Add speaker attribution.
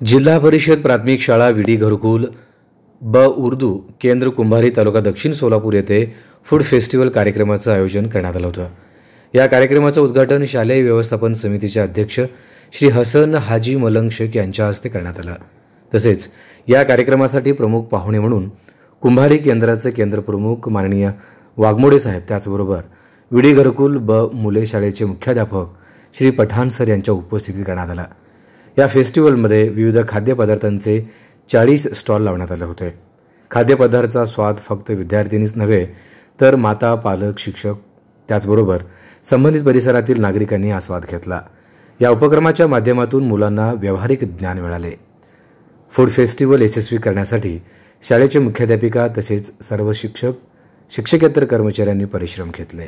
Speaker 1: जिल्हा परिषद प्राथमिक शाळा विडी घरकुल ब उर्दू केंद्र कुंभारी तालुका दक्षिण सोलापूर येथे फूड फेस्टिवल कार्यक्रमाचं आयोजन करण्यात आलं होतं। या कार्यक्रमाचं उद्घाटन शालेय व्यवस्थापन समितीचे अध्यक्ष श्री हसन हाजी मलंग शेख यांच्या हस्ते करण्यात आलं। तसेच या कार्यक्रमासाठी प्रमुख पाहुणे म्हणून कुंभारी केंद्राचे केंद्र प्रमुख माननीय वाघमोडे साहेब, त्याचबरोबर विडी घरकुल ब मुले शाळेचे मुख्याध्यापक श्री पठाण सर यांच्या उपस्थितीत करण्यात आला। या फेस्टिवलमध्ये विविध खाद्यपदार्थांचे 40 स्टॉल लावण्यात आले होते। खाद्यपदार्थाचा स्वाद फक्त विद्यार्थिनीच नव्हे तर माता, पालक, शिक्षक त्याचबरोबर संबंधित परिसरातील नागरिकांनी आस्वाद घेतला। या उपक्रमाच्या माध्यमातून मुलांना व्यावहारिक ज्ञान मिळाले। फूड फेस्टिवल यशस्वी करण्यासाठी शाळेचे मुख्याध्यापिका तसेच सर्व शिक्षकेतर कर्मचाऱ्यांनी परिश्रम घेतले।